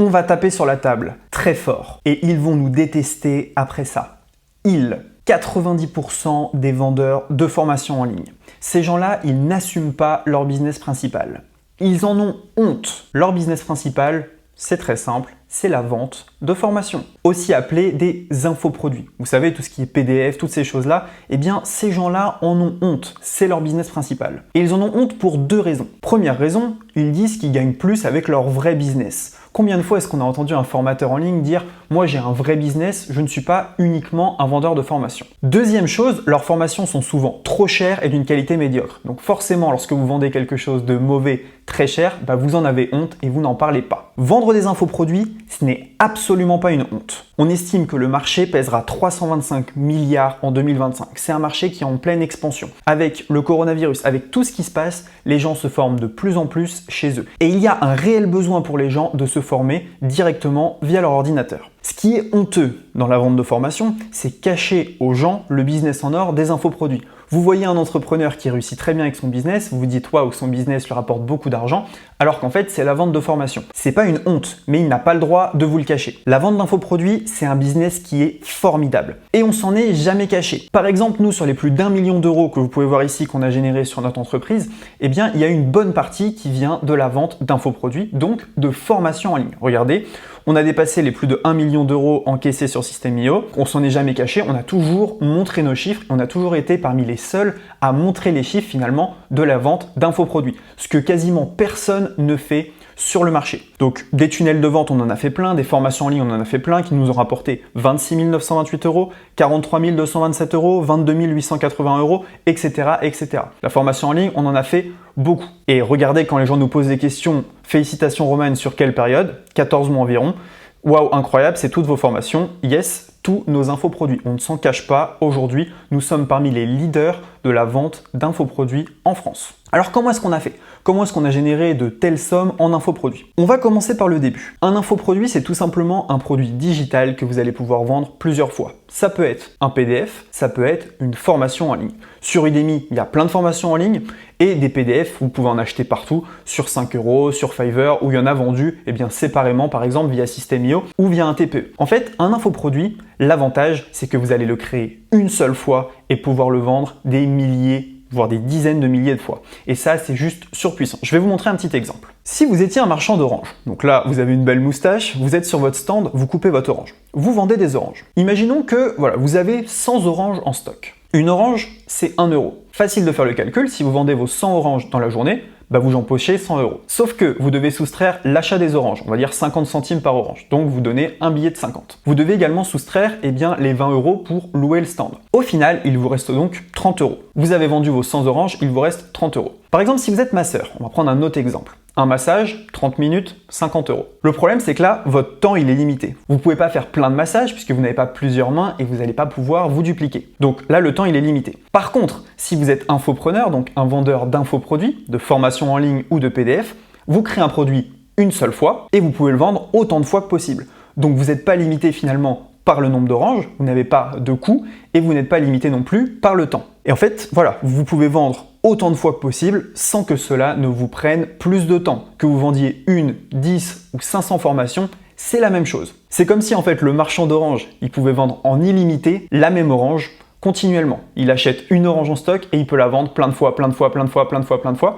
on va taper sur la table très fort et ils vont nous détester après ça. 90% des vendeurs de formation en ligne. Ces gens-là, ils n'assument pas leur business principal. Ils en ont honte. Leur business principal, c'est très simple, c'est la vente de formation, aussi appelée des infoproduits. Vous savez, tout ce qui est PDF, toutes ces choses-là, eh bien, ces gens-là en ont honte. C'est leur business principal. Et ils en ont honte pour deux raisons. Première raison, ils disent qu'ils gagnent plus avec leur vrai business. Combien de fois est-ce qu'on a entendu un formateur en ligne dire « Moi, j'ai un vrai business, je ne suis pas uniquement un vendeur de formation ». Deuxième chose, leurs formations sont souvent trop chères et d'une qualité médiocre. Donc forcément, lorsque vous vendez quelque chose de mauvais, très cher, vous en avez honte et vous n'en parlez pas. Vendre des infoproduits, ce n'est absolument pas une honte. On estime que le marché pèsera 325 milliards en 2025. C'est un marché qui est en pleine expansion. Avec le coronavirus, avec tout ce qui se passe, les gens se forment de plus en plus chez eux. Et il y a un réel besoin pour les gens de se former directement via leur ordinateur. Ce qui est honteux dans la vente de formation, c'est cacher aux gens le business en or des infoproduits. Vous voyez un entrepreneur qui réussit très bien avec son business, vous vous dites waouh, son business lui rapporte beaucoup d'argent, alors qu'en fait c'est la vente de formation. C'est pas une honte, mais il n'a pas le droit de vous le cacher. La vente d'infoproduits, c'est un business qui est formidable. Et on s'en est jamais caché. Par exemple, nous, sur les plus d'1 million d'euros que vous pouvez voir ici qu'on a généré sur notre entreprise, eh bien il y a une bonne partie qui vient de la vente d'infoproduits, donc de formation en ligne. Regardez, on a dépassé les plus de 1 million d'euros encaissés sur System.io. On s'en est jamais caché, on a toujours montré nos chiffres et on a toujours été parmi les seuls à montrer les chiffres finalement de la vente d'infoproduits. Ce que quasiment personne ne fait sur le marché. Donc des tunnels de vente, on en a fait plein, des formations en ligne, on en a fait plein qui nous ont rapporté 26 928 euros, 43 227 euros, 22 880 euros, etc., etc. La formation en ligne, on en a fait beaucoup. Et regardez, quand les gens nous posent des questions, félicitations Romain, sur quelle période? 14 mois environ. Waouh, incroyable, c'est toutes vos formations. Yes, tous nos infoproduits. On ne s'en cache pas, aujourd'hui, nous sommes parmi les leaders de la vente d'infoproduits en France. Alors comment est-ce qu'on a fait? Comment est-ce qu'on a généré de telles sommes en infoproduits? On va commencer par le début. Un infoproduit, c'est tout simplement un produit digital que vous allez pouvoir vendre plusieurs fois. Ça peut être un PDF, ça peut être une formation en ligne. Sur Udemy, il y a plein de formations en ligne et des PDF, vous pouvez en acheter partout, sur 5 euros, sur Fiverr, où il y en a vendu séparément, par exemple via System.io ou via un TPE. En fait, un infoproduit, l'avantage, c'est que vous allez le créer une seule fois et pouvoir le vendre des milliers, voire des dizaines de milliers de fois. Et ça, c'est juste surpuissant. Je vais vous montrer un petit exemple. Si vous étiez un marchand d'oranges, donc là, vous avez une belle moustache, vous êtes sur votre stand, vous coupez votre orange. Vous vendez des oranges. Imaginons que vous avez 100 oranges en stock. Une orange, c'est 1 euro. Facile de faire le calcul, si vous vendez vos 100 oranges dans la journée, vous empochez 100 euros. Sauf que vous devez soustraire l'achat des oranges, on va dire 50 centimes par orange. Donc vous donnez un billet de 50. Vous devez également soustraire les 20 euros pour louer le stand. Au final, il vous reste donc 30 euros. Vous avez vendu vos 100 oranges, il vous reste 30 euros. Par exemple, si vous êtes masseur, on va prendre un autre exemple. Un massage, 30 minutes, 50 euros. Le problème, c'est que là, votre temps, il est limité. Vous ne pouvez pas faire plein de massages puisque vous n'avez pas plusieurs mains et vous n'allez pas pouvoir vous dupliquer. Donc là, le temps, il est limité. Par contre, si vous êtes infopreneur, donc un vendeur d'infoproduits, de formation en ligne ou de PDF, vous créez un produit une seule fois et vous pouvez le vendre autant de fois que possible. Donc vous n'êtes pas limité finalement par le nombre d'oranges, vous n'avez pas de coût et vous n'êtes pas limité non plus par le temps. Et en fait, vous pouvez vendre autant de fois que possible sans que cela ne vous prenne plus de temps. Que vous vendiez 1, 10 ou 500 formations, c'est la même chose. C'est comme si en fait le marchand d'oranges, il pouvait vendre en illimité la même orange continuellement. Il achète une orange en stock et il peut la vendre plein de fois.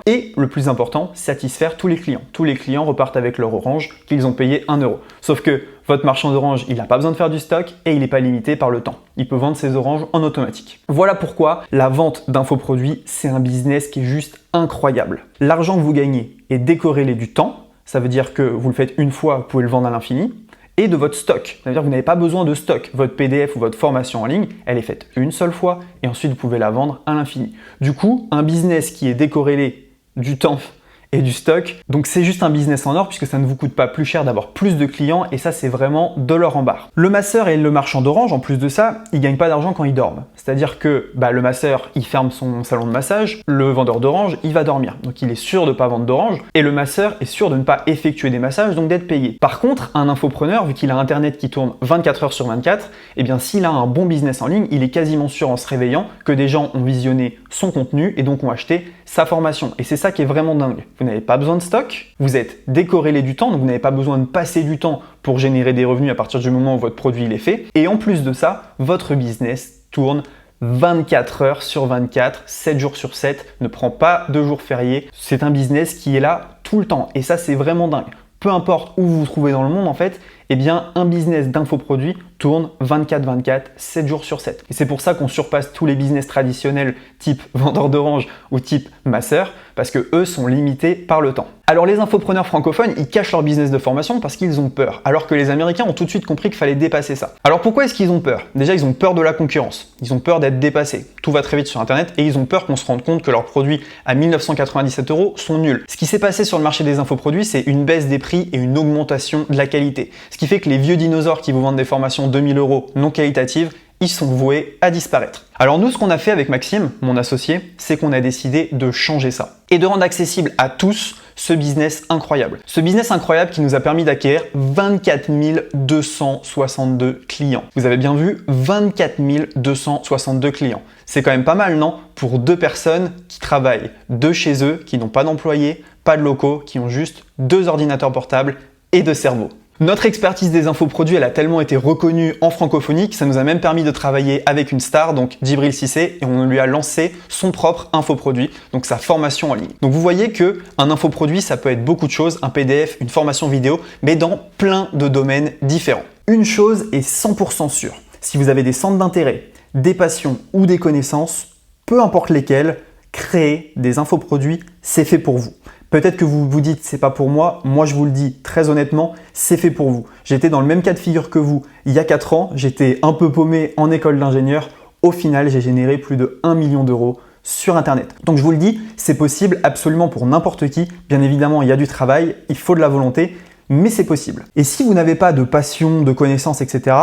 Et le plus important, satisfaire tous les clients. Tous les clients repartent avec leur orange qu'ils ont payé 1 euro. Sauf que votre marchand d'oranges, il n'a pas besoin de faire du stock et il n'est pas limité par le temps. Il peut vendre ses oranges en automatique. Voilà pourquoi la vente d'infoproduits, c'est un business qui est juste incroyable. L'argent que vous gagnez est décorrélé du temps. Ça veut dire que vous le faites une fois, vous pouvez le vendre à l'infini. Et de votre stock. Ça veut dire que vous n'avez pas besoin de stock. Votre PDF ou votre formation en ligne, elle est faite une seule fois et ensuite vous pouvez la vendre à l'infini. Du coup, un business qui est décorrélé du temps et du stock, donc c'est juste un business en or puisque ça ne vous coûte pas plus cher d'avoir plus de clients et ça c'est vraiment de l'or en barre. Le masseur et le marchand d'orange, en plus de ça, ils gagnent pas d'argent quand ils dorment. C'est-à-dire que le masseur, il ferme son salon de massage, le vendeur d'orange, il va dormir. Donc il est sûr de ne pas vendre d'orange et le masseur est sûr de ne pas effectuer des massages, donc d'être payé. Par contre, un infopreneur, vu qu'il a Internet qui tourne 24 heures sur 24, s'il a un bon business en ligne, il est quasiment sûr en se réveillant que des gens ont visionné son contenu et donc ont acheté sa formation. Et c'est ça qui est vraiment dingue. Vous n'avez pas besoin de stock, vous êtes décorrélé du temps, donc vous n'avez pas besoin de passer du temps pour générer des revenus à partir du moment où votre produit il est fait. Et en plus de ça, votre business tourne 24 heures sur 24, 7 jours sur 7, ne prend pas de jours fériés. C'est un business qui est là tout le temps. Et ça, c'est vraiment dingue. Peu importe où vous vous trouvez dans le monde, en fait, eh bien, un business d'infoproduits tourne 24/24, 7 jours sur 7. Et c'est pour ça qu'on surpasse tous les business traditionnels type vendeur d'orange ou type masseur, parce que eux sont limités par le temps. Alors les infopreneurs francophones, ils cachent leur business de formation parce qu'ils ont peur, alors que les Américains ont tout de suite compris qu'il fallait dépasser ça. Alors pourquoi est-ce qu'ils ont peur? Déjà, ils ont peur de la concurrence, ils ont peur d'être dépassés. Tout va très vite sur Internet et ils ont peur qu'on se rende compte que leurs produits à 1997 € sont nuls. Ce qui s'est passé sur le marché des infoproduits, c'est une baisse des prix et une augmentation de la qualité. Ce qui fait que les vieux dinosaures qui vous vendent des formations 2000 € non qualitatives, ils sont voués à disparaître. Alors nous, ce qu'on a fait avec Maxime, mon associé, c'est qu'on a décidé de changer ça et de rendre accessible à tous ce business incroyable. Ce business incroyable qui nous a permis d'acquérir 24 262 clients. Vous avez bien vu, 24 262 clients. C'est quand même pas mal, non? Pour 2 personnes qui travaillent de chez eux, qui n'ont pas d'employés, pas de locaux, qui ont juste 2 ordinateurs portables et 2 cerveaux. Notre expertise des infoproduits, elle a tellement été reconnue en francophonie que ça nous a même permis de travailler avec une star, donc Djibril Cissé, et on lui a lancé son propre infoproduit, donc sa formation en ligne. Donc vous voyez que un infoproduit, ça peut être beaucoup de choses, un PDF, une formation vidéo, mais dans plein de domaines différents. Une chose est 100% sûre, si vous avez des centres d'intérêt, des passions ou des connaissances, peu importe lesquelles, créer des infoproduits, c'est fait pour vous. Peut-être que vous vous dites c'est pas pour moi, moi je vous le dis très honnêtement, c'est fait pour vous. J'étais dans le même cas de figure que vous il y a 4 ans, j'étais un peu paumé en école d'ingénieur, au final j'ai généré plus de 1 million d'euros sur Internet. Donc je vous le dis, c'est possible absolument pour n'importe qui, bien évidemment il y a du travail, il faut de la volonté, mais c'est possible. Et si vous n'avez pas de passion, de connaissances, etc.,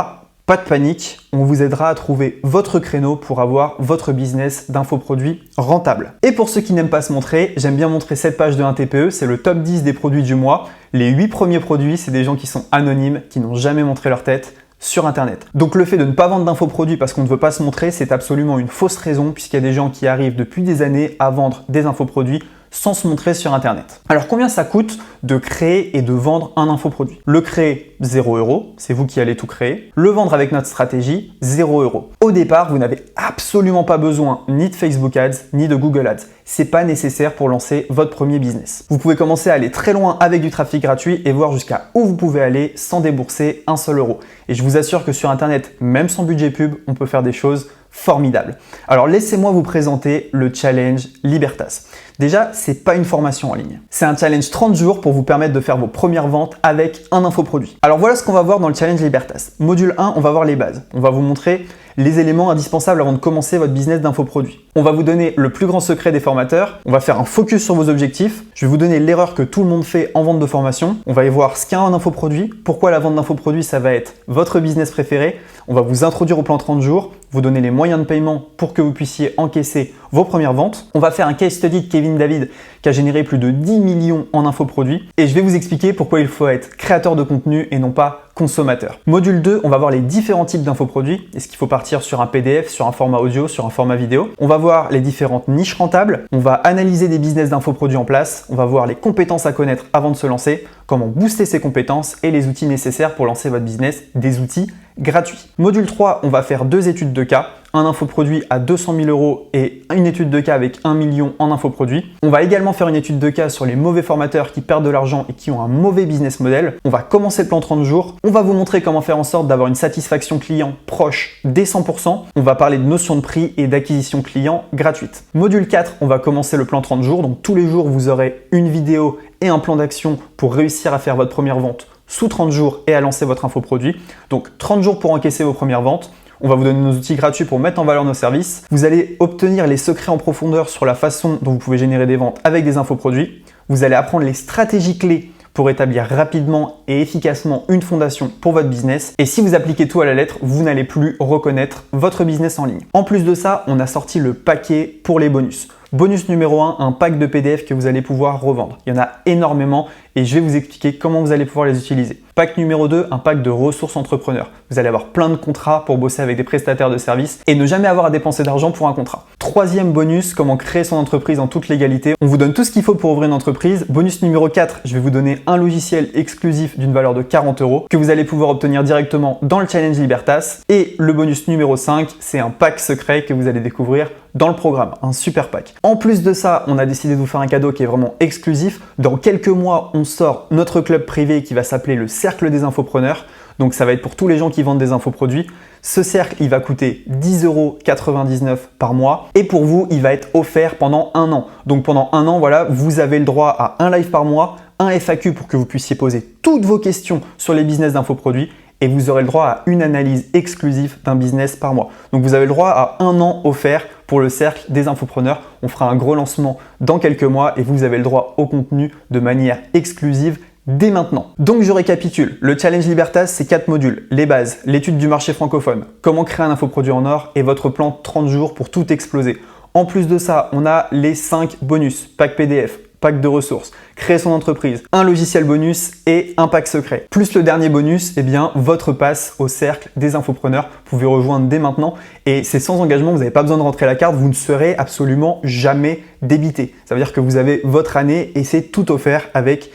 pas de panique, on vous aidera à trouver votre créneau pour avoir votre business d'infoproduits rentable. Et pour ceux qui n'aiment pas se montrer, j'aime bien montrer cette page de 1TPE, c'est le top 10 des produits du mois. Les 8 premiers produits, c'est des gens qui sont anonymes, qui n'ont jamais montré leur tête sur Internet. Donc le fait de ne pas vendre d'infoproduits parce qu'on ne veut pas se montrer, c'est absolument une fausse raison puisqu'il y a des gens qui arrivent depuis des années à vendre des infoproduits sans se montrer sur Internet. Alors combien ça coûte de créer et de vendre un infoproduit? Le créer, 0 €, c'est vous qui allez tout créer. Le vendre avec notre stratégie, 0 €. Au départ, vous n'avez absolument pas besoin ni de Facebook Ads, ni de Google Ads. C'est pas nécessaire pour lancer votre premier business. Vous pouvez commencer à aller très loin avec du trafic gratuit et voir jusqu'à où vous pouvez aller sans débourser un seul euro. Et je vous assure que sur Internet, même sans budget pub, on peut faire des choses formidables. Alors laissez-moi vous présenter le challenge Libertas. Déjà, c'est pas une formation en ligne. C'est un challenge 30 jours pour vous permettre de faire vos premières ventes avec un infoproduit. Alors voilà ce qu'on va voir dans le challenge Libertas. Module 1, on va voir les bases. On va vous montrer les éléments indispensables avant de commencer votre business d'infoproduit. On va vous donner le plus grand secret des formateurs. On va faire un focus sur vos objectifs. Je vais vous donner l'erreur que tout le monde fait en vente de formation. On va y voir ce qu'est un infoproduit, pourquoi la vente d'infoproduit, ça va être votre business préféré. On va vous introduire au plan 30 jours, vous donner les moyens de paiement pour que vous puissiez encaisser vos premières ventes. On va faire un case study de Kevin David qui a généré plus de 10 millions en infoproduits et je vais vous expliquer pourquoi il faut être créateur de contenu et non pas consommateur. Module 2, on va voir les différents types d'infoproduits. Est-ce qu'il faut partir sur un PDF, sur un format audio, sur un format vidéo? On va voir les différentes niches rentables. On va analyser des business d'infoproduits en place. On va voir les compétences à connaître avant de se lancer, comment booster ses compétences et les outils nécessaires pour lancer votre business, des outils gratuits. Module 3, on va faire 2 études de cas. Un infoproduit à 200 000 € et une étude de cas avec 1 million en infoproduit. On va également faire une étude de cas sur les mauvais formateurs qui perdent de l'argent et qui ont un mauvais business model. On va commencer le plan 30 jours. On va vous montrer comment faire en sorte d'avoir une satisfaction client proche des 100%. On va parler de notion de prix et d'acquisition client gratuite. Module 4, on va commencer le plan 30 jours. Donc tous les jours, vous aurez une vidéo et un plan d'action pour réussir à faire votre première vente sous 30 jours et à lancer votre infoproduit. Donc 30 jours pour encaisser vos premières ventes. On va vous donner nos outils gratuits pour mettre en valeur nos services. Vous allez obtenir les secrets en profondeur sur la façon dont vous pouvez générer des ventes avec des infoproduits. Vous allez apprendre les stratégies clés pour établir rapidement et efficacement une fondation pour votre business. Et si vous appliquez tout à la lettre, vous n'allez plus reconnaître votre business en ligne. En plus de ça, on a sorti le paquet pour les bonus. Bonus numéro 1, un pack de PDF que vous allez pouvoir revendre. Il y en a énormément et je vais vous expliquer comment vous allez pouvoir les utiliser. Pack numéro 2, un pack de ressources entrepreneurs. Vous allez avoir plein de contrats pour bosser avec des prestataires de services et ne jamais avoir à dépenser d'argent pour un contrat. troisième bonus, comment créer son entreprise en toute légalité. On vous donne tout ce qu'il faut pour ouvrir une entreprise. Bonus numéro 4, je vais vous donner un logiciel exclusif d'une valeur de 40 € que vous allez pouvoir obtenir directement dans le Challenge Libertas. Et le bonus numéro 5, c'est un pack secret que vous allez découvrir dans le programme, un super pack. En plus de ça, on a décidé de vous faire un cadeau qui est vraiment exclusif. Dans quelques mois, on sort notre club privé qui va s'appeler le Cercle des Infopreneurs. Donc ça va être pour tous les gens qui vendent des infoproduits. Ce cercle, il va coûter 10,99 € par mois et pour vous, il va être offert pendant un an. Donc pendant un an, voilà, vous avez le droit à un live par mois, un FAQ pour que vous puissiez poser toutes vos questions sur les business d'infoproduits et vous aurez le droit à une analyse exclusive d'un business par mois. Donc vous avez le droit à un an offert pour le cercle des infopreneurs. On fera un gros lancement dans quelques mois et vous avez le droit au contenu de manière exclusive dès maintenant. Donc je récapitule, le Challenge Libertas, c'est 4 modules, les bases, l'étude du marché francophone, comment créer un infoproduit en or et votre plan 30 jours pour tout exploser. En plus de ça, on a les 5 bonus, pack PDF, pack de ressources, créer son entreprise, un logiciel bonus et un pack secret. Plus le dernier bonus, eh bien votre passe au cercle des infopreneurs. Vous pouvez rejoindre dès maintenant et c'est sans engagement, vous n'avez pas besoin de rentrer la carte, vous ne serez absolument jamais débité. Ça veut dire que vous avez votre année et c'est tout offert avec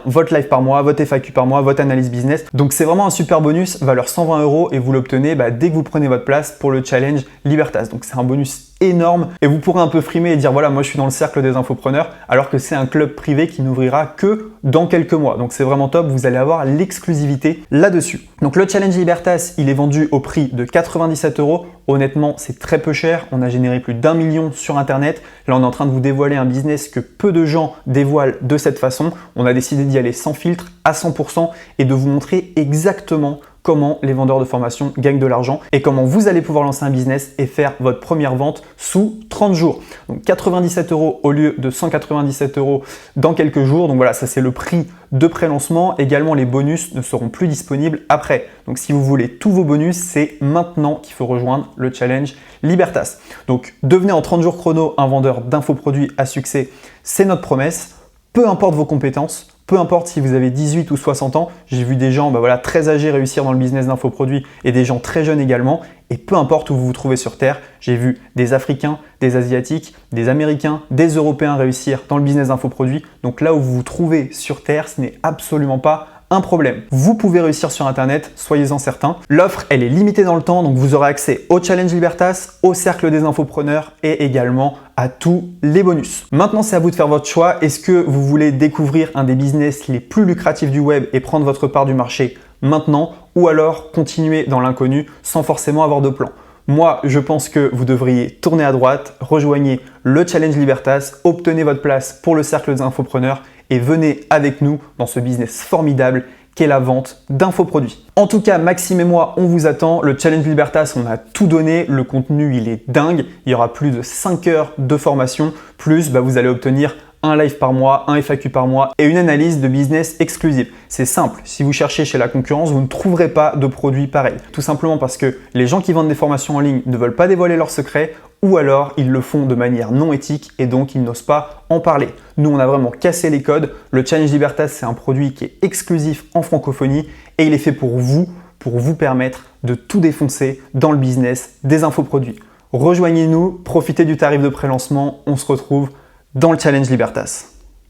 votre live par mois, votre FAQ par mois, votre analyse business. Donc c'est vraiment un super bonus, valeur 120 € et vous l'obtenez dès que vous prenez votre place pour le Challenge Libertas. Donc c'est un bonus énorme et vous pourrez un peu frimer et dire voilà, moi je suis dans le cercle des infopreneurs alors que c'est un club privé qui n'ouvrira que dans quelques mois. Donc c'est vraiment top, vous allez avoir l'exclusivité là-dessus. Donc le Challenge Libertas, il est vendu au prix de 97 €. Honnêtement, c'est très peu cher. On a généré plus d'1 million sur Internet. Là, on est en train de vous dévoiler un business que peu de gens dévoilent de cette façon. On a décidé d'y aller sans filtre, à 100% et de vous montrer exactement comment les vendeurs de formation gagnent de l'argent et comment vous allez pouvoir lancer un business et faire votre première vente sous 30 jours. Donc 97 € au lieu de 197 € dans quelques jours. Donc voilà, ça c'est le prix de pré-lancement. Également, les bonus ne seront plus disponibles après. Donc si vous voulez tous vos bonus, c'est maintenant qu'il faut rejoindre le Challenge Libertas. Donc devenez en 30 jours chrono un vendeur d'infoproduits à succès, c'est notre promesse. Peu importe vos compétences, peu importe si vous avez 18 ou 60 ans, j'ai vu des gens très âgés réussir dans le business d'infoproduits et des gens très jeunes également. Et peu importe où vous vous trouvez sur Terre, j'ai vu des Africains, des Asiatiques, des Américains, des Européens réussir dans le business d'infoproduits. Donc là où vous vous trouvez sur Terre, ce n'est absolument pas un problème. Vous pouvez réussir sur Internet, soyez-en certains. L'offre, elle est limitée dans le temps, donc vous aurez accès au Challenge Libertas, au Cercle des Infopreneurs et également à tous les bonus. Maintenant, c'est à vous de faire votre choix. Est-ce que vous voulez découvrir un des business les plus lucratifs du web et prendre votre part du marché maintenant ou alors continuer dans l'inconnu sans forcément avoir de plan? Moi, je pense que vous devriez tourner à droite, rejoignez le Challenge Libertas, obtenez votre place pour le Cercle des Infopreneurs et venez avec nous dans ce business formidable qu'est la vente d'infoproduits. En tout cas, Maxime et moi, on vous attend. Le Challenge Libertas, on a tout donné. Le contenu, il est dingue. Il y aura plus de 5 heures de formation. Plus, vous allez obtenir un live par mois, un FAQ par mois et une analyse de business exclusive. C'est simple, si vous cherchez chez la concurrence, vous ne trouverez pas de produits pareils. Tout simplement parce que les gens qui vendent des formations en ligne ne veulent pas dévoiler leurs secrets ou alors ils le font de manière non éthique et donc ils n'osent pas en parler. Nous, on a vraiment cassé les codes. Le Challenge Libertas, c'est un produit qui est exclusif en francophonie et il est fait pour vous permettre de tout défoncer dans le business des infoproduits. Rejoignez-nous, profitez du tarif de pré-lancement, on se retrouve dans le Challenge Libertas.